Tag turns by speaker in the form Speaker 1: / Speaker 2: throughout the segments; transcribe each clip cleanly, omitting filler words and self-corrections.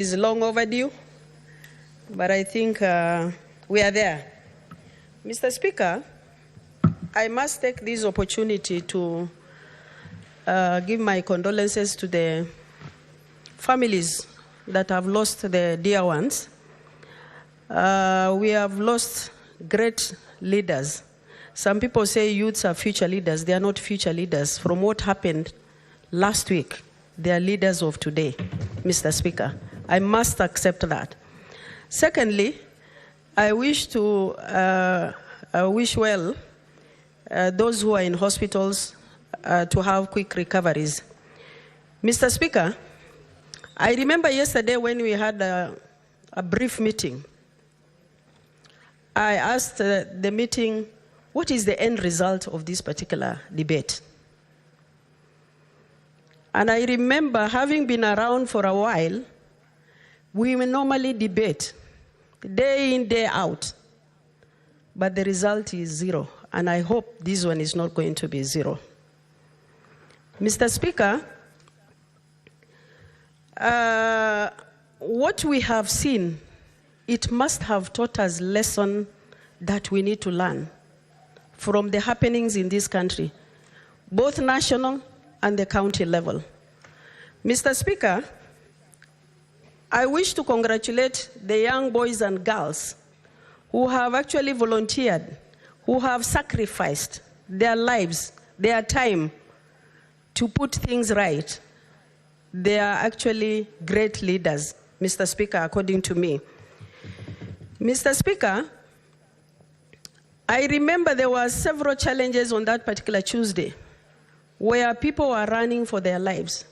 Speaker 1: is long overdue, but I think we are there. Mr. Speaker, I must take this opportunity to give my condolences to the families that have lost their dear ones. We have lost great leaders. Some people say youths are future leaders. They are not future leaders. From what happened last week, they are leaders of today, Mr. Speaker. I must accept that. Secondly, I wish to wish well those who are in hospitals to have quick recoveries. Mr. Speaker, I remember yesterday when we had a brief meeting, I asked the meeting, what is the end result of this particular debate? And I remember, having been around for a while, we will normally debate day in, day out, but the result is zero, and I hope this one is not going to be zero. Mr. Speaker, what we have seen, it must have taught us a lesson that we need to learn from the happenings in this country, both national and the county level. Mr. Speaker, I wish to congratulate the young boys and girls who have actually volunteered, who have sacrificed their lives, their time to put things right. They are actually great leaders, Mr. Speaker, according to me. Mr. Speaker, I remember there were several challenges on that particular Tuesday where people were running for their lives.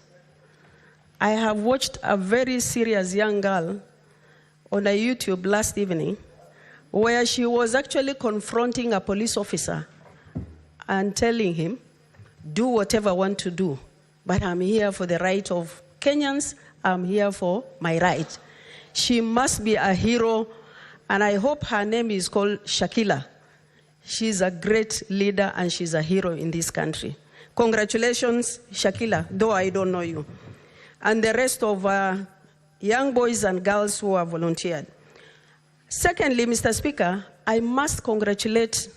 Speaker 1: I have watched a very serious young girl on a YouTube last evening where she was actually confronting a police officer and telling him, do whatever I want to do, but I'm here for the right of Kenyans, I'm here for my right. She must be a hero, and I hope her name is called Shakila. She's a great leader and she's a hero in this country. Congratulations, Shakila, though I don't know you. And the rest of young boys and girls who have volunteered. Secondly, Mr. Speaker, I must congratulate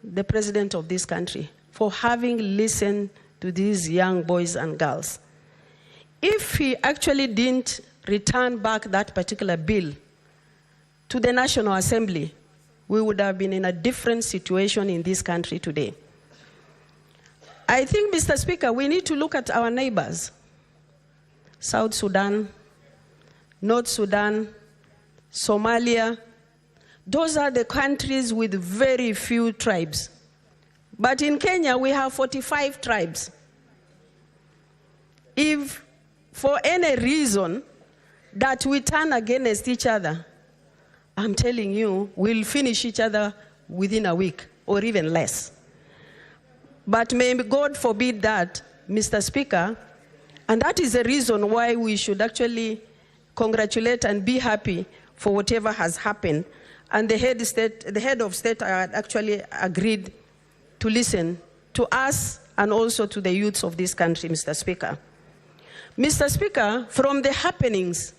Speaker 1: the president of this country for having listened to these young boys and girls. If he actually didn't return back that particular bill to the National Assembly, we would have been in a different situation in this country today. I think, Mr. Speaker, we need to look at our neighbors. South Sudan, North Sudan, Somalia. Those are the countries with very few tribes. But in Kenya, we have 45 tribes. If for any reason that we turn against each other, I'm telling you, we'll finish each other within a week or even less. But may God forbid that, Mr. Speaker, and that is the reason why we should actually congratulate and be happy for whatever has happened. And the head of state actually agreed to listen to us and also to the youths of this country, Mr. Speaker. Mr. Speaker, from the happenings,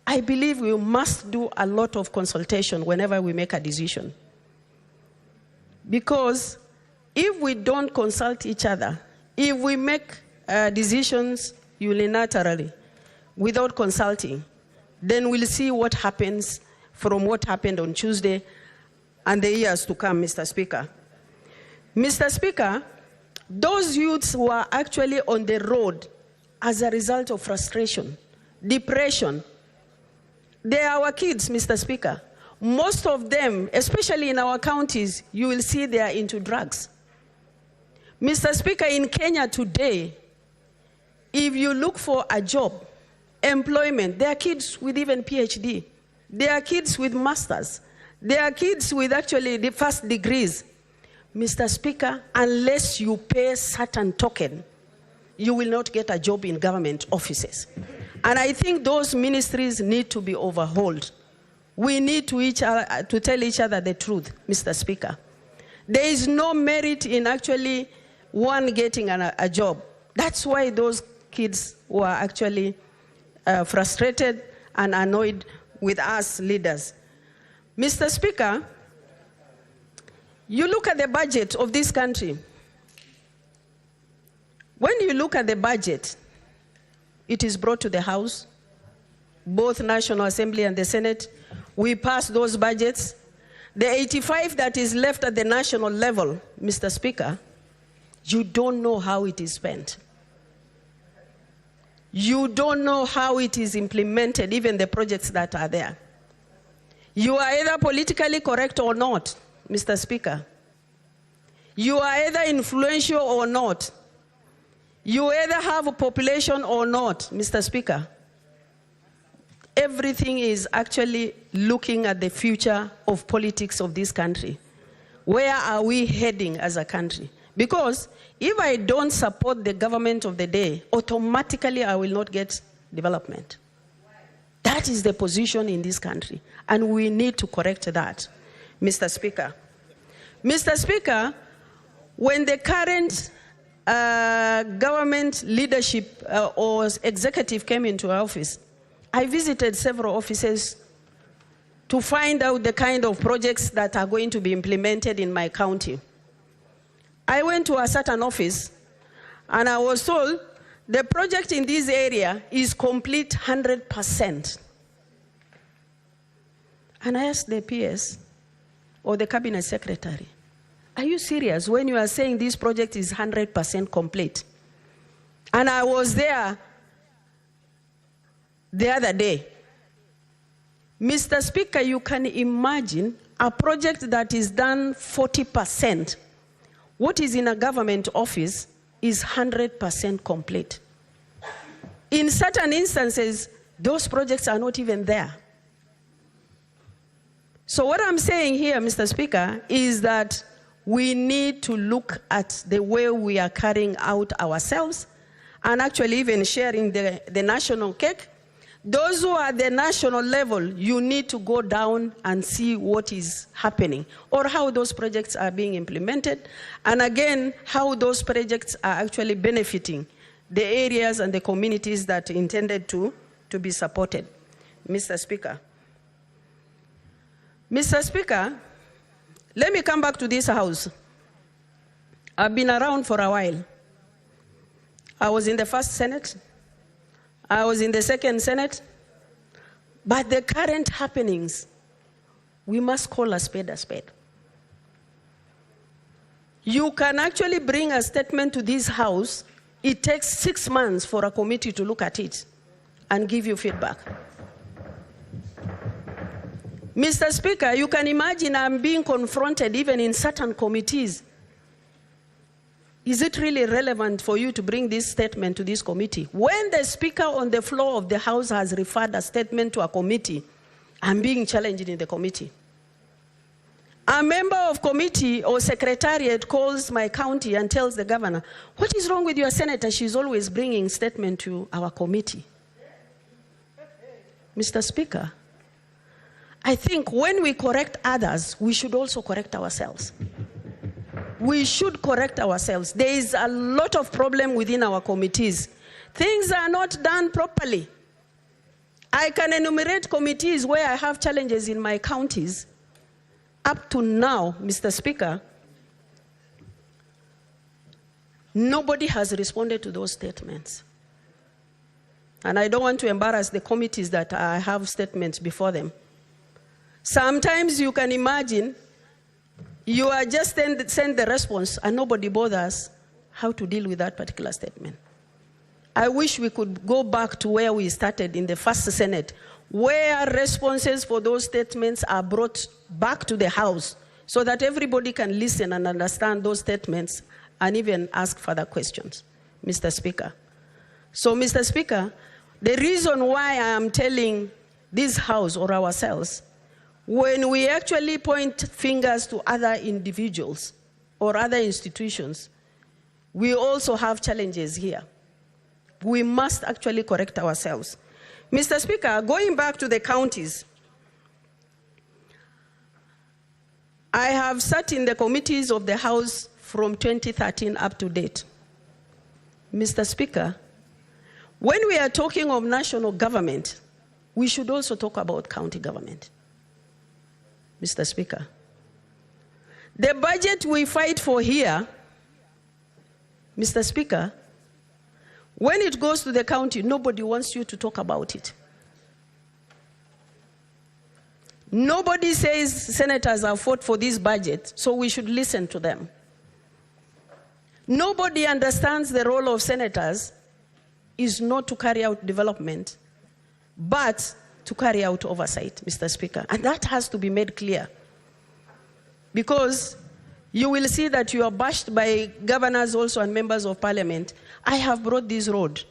Speaker 1: I believe we must do a lot of consultation whenever we make a decision. Because if we don't consult each other, if we make decisions unilaterally without consulting, then we'll see what happens from what happened on Tuesday and the years to come, Mr. Speaker. Mr. Speaker, those youths were actually on the road as a result of frustration, depression. They are our kids, Mr. Speaker. Most of them, especially in our counties, you will see they are into drugs. Mr. Speaker, in Kenya today, if you look for a job, employment, there are kids with even PhD. There are kids with masters. There are kids with actually the first degrees. Mr. Speaker, unless you pay certain token, you will not get a job in government offices. And I think those ministries need to be overhauled. We need to tell each other the truth, Mr. Speaker. There is no merit in actually one getting a job. That's why those kids were actually frustrated and annoyed with us leaders. Mr. Speaker, you look at the budget of this country. When you look at the budget, it is brought to the House, both National Assembly and the Senate. We pass those budgets. The 85 that is left at the national level, Mr. Speaker, you don't know how it is spent. You don't know how it is implemented, even the projects that are there. You are either politically correct or not, Mr. Speaker. You are either influential or not. You either have a population or not, Mr. Speaker. Everything is actually looking at the future of politics of this country. Where are we heading as a country? Because if I don't support the government of the day, automatically I will not get development. That is the position in this country, and we need to correct that, Mr. Speaker. Mr. Speaker, when the current government leadership or executive came into office, I visited several offices to find out the kind of projects that are going to be implemented in my county. I went to a certain office and I was told the project in this area is complete 100%. And I asked the PS or the cabinet secretary, are you serious when you are saying this project is 100% complete? And I was there the other day. Mr. Speaker, you can imagine a project that is done 40%. What is in a government office is 100% complete. In certain instances, those projects are not even there. So what I'm saying here, Mr. Speaker, is that we need to look at the way we are carrying out ourselves and actually even sharing the national cake. Those who are at the national level, you need to go down and see what is happening or how those projects are being implemented, and again, how those projects are actually benefiting the areas and the communities that are intended to be supported. Mr. Speaker. Mr. Speaker, let me come back to this House. I've been around for a while. I was in the first Senate. I was in the second Senate. But the current happenings, we must call a spade a spade. You can actually bring a statement to this House. It takes 6 months for a committee to look at it and give you feedback. Mr. Speaker, you can imagine I'm being confronted even in certain committees. Is it really relevant for you to bring this statement to this committee? When the Speaker on the floor of the House has referred a statement to a committee, I'm being challenged in the committee. A member of committee or secretariat calls my county and tells the governor, what is wrong with your senator? She's always bringing statement to our committee. Mr. Speaker, I think when we correct others, we should also correct ourselves. We should correct ourselves. There is a lot of problem within our committees. Things are not done properly. I can enumerate committees where I have challenges in my counties. Up to now, Mr. Speaker, nobody has responded to those statements. And I don't want to embarrass the committees that I have statements before them. Sometimes you can imagine you are just send the response and nobody bothers how to deal with that particular statement. I wish we could go back to where we started in the first Senate, where responses for those statements are brought back to the House so that everybody can listen and understand those statements and even ask further questions, Mr. Speaker. So, Mr. Speaker, the reason why I am telling this House or ourselves, when we actually point fingers to other individuals or other institutions, we also have challenges here. We must actually correct ourselves. Mr. Speaker, going back to the counties, I have sat in the committees of the House from 2013 up to date. Mr. Speaker, when we are talking of national government, we should also talk about county government. Mr. Speaker, the budget we fight for here, Mr. Speaker, when it goes to the county, nobody wants you to talk about it. Nobody says senators have fought for this budget, so we should listen to them. Nobody understands the role of senators is not to carry out development, but to carry out oversight, Mr. Speaker. And that has to be made clear. Because you will see that you are bashed by governors also and members of parliament. I have brought this road.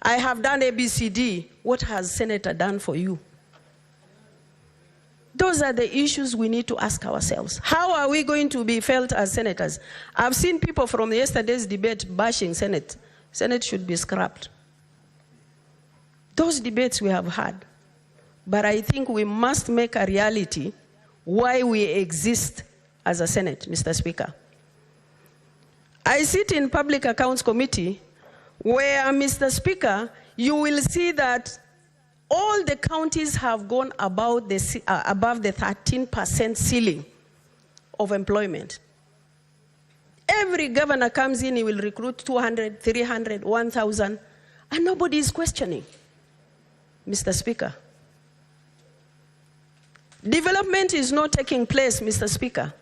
Speaker 1: I have done ABCD. What has Senator done for you? Those are the issues we need to ask ourselves. How are we going to be felt as senators? I've seen people from yesterday's debate bashing Senate. Senate should be scrapped. Those debates we have had. But I think we must make a reality why we exist as a Senate, Mr. Speaker. I sit in Public Accounts Committee where, Mr. Speaker, you will see that all the counties have gone above the 13% ceiling of employment. Every governor comes in, he will recruit 200, 300, 1,000, and nobody is questioning, Mr. Speaker. Development is not taking place, Mr. Speaker.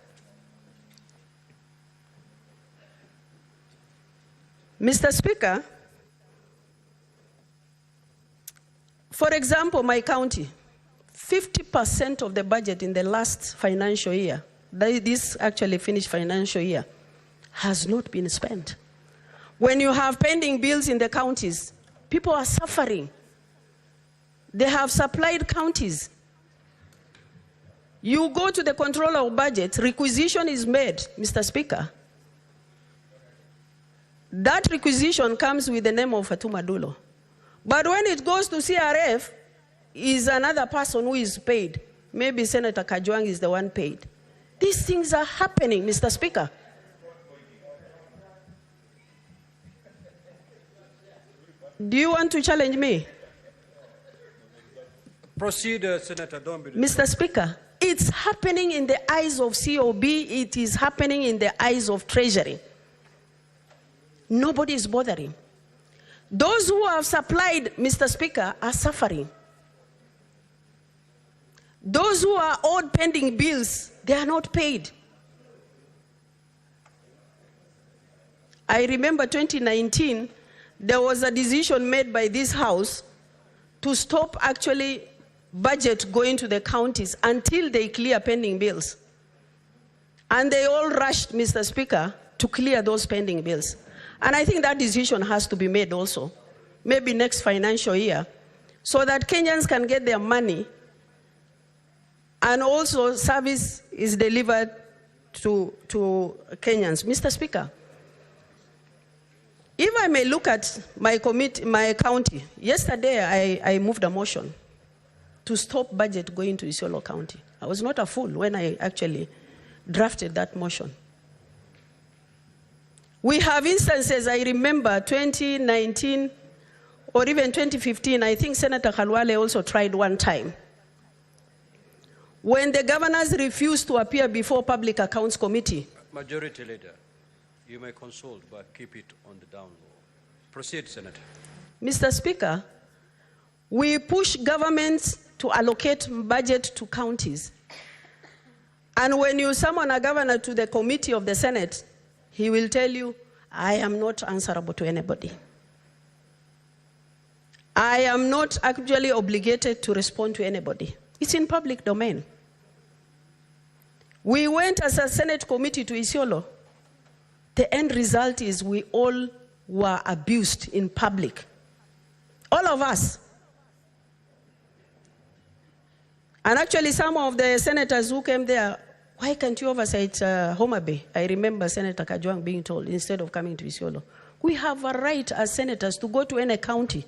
Speaker 1: Mr. Speaker, for example, my county, 50% of the budget in the last financial year, this actually finished financial year, has not been spent. When you have pending bills in the counties, people are suffering. They have supplied counties. You go to the controller of budget, requisition is made, Mr. Speaker. That requisition comes with the name of Fatuma Dullo. But when it goes to CRF, is another person who is paid. Maybe Senator Kajwang is the one paid. These things are happening, Mr. Speaker. Do you want to challenge me?
Speaker 2: Proceed, Senator. Don't be
Speaker 1: Mr. Speaker, it's happening in the eyes of COB. It is happening in the eyes of Treasury. Nobody is bothering. Those who have supplied, Mr. Speaker, are suffering. Those who are owed pending bills, they are not paid. I remember 2019, there was a decision made by this House to stop actually budget going to the counties until they clear pending bills. And they all rushed, Mr. Speaker, to clear those pending bills. And I think that decision has to be made also, maybe next financial year, so that Kenyans can get their money and also service is delivered to Kenyans. Mr. Speaker, if I may look at my county, yesterday I moved a motion to stop budget going to Isilo County. I was not a fool when I actually drafted that motion. We have instances, I remember 2019 or even 2015, I think Senator Khalwale also tried one time. When the governors refused to appear before Public Accounts Committee.
Speaker 2: Majority Leader, you may consult, but keep it on the down low. Proceed, Senator.
Speaker 1: Mr. Speaker, we push governments to allocate budget to counties. And when you summon a governor to the committee of the Senate, he will tell you, I am not answerable to anybody. I am not actually obligated to respond to anybody. It's in public domain. We went as a Senate committee to Isilo. The end result is we all were abused in public. All of us. And actually some of the senators who came there, why can't you oversight Homa Bay? I remember Senator Kajwang being told, instead of coming to Isilo. We have a right as senators to go to any county.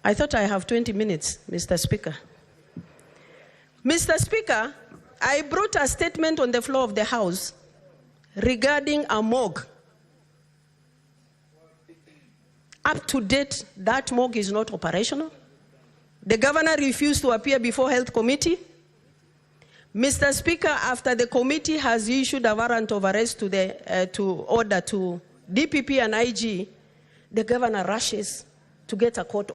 Speaker 1: I thought I have 20 minutes, Mr. Speaker. Mr. Speaker, I brought a statement on the floor of the House regarding a morgue. Up to date, that morgue is not operational. The governor refused to appear before Health Committee. Mr. Speaker, after the committee has issued a warrant of arrest to order to DPP and IG, the governor rushes to get a court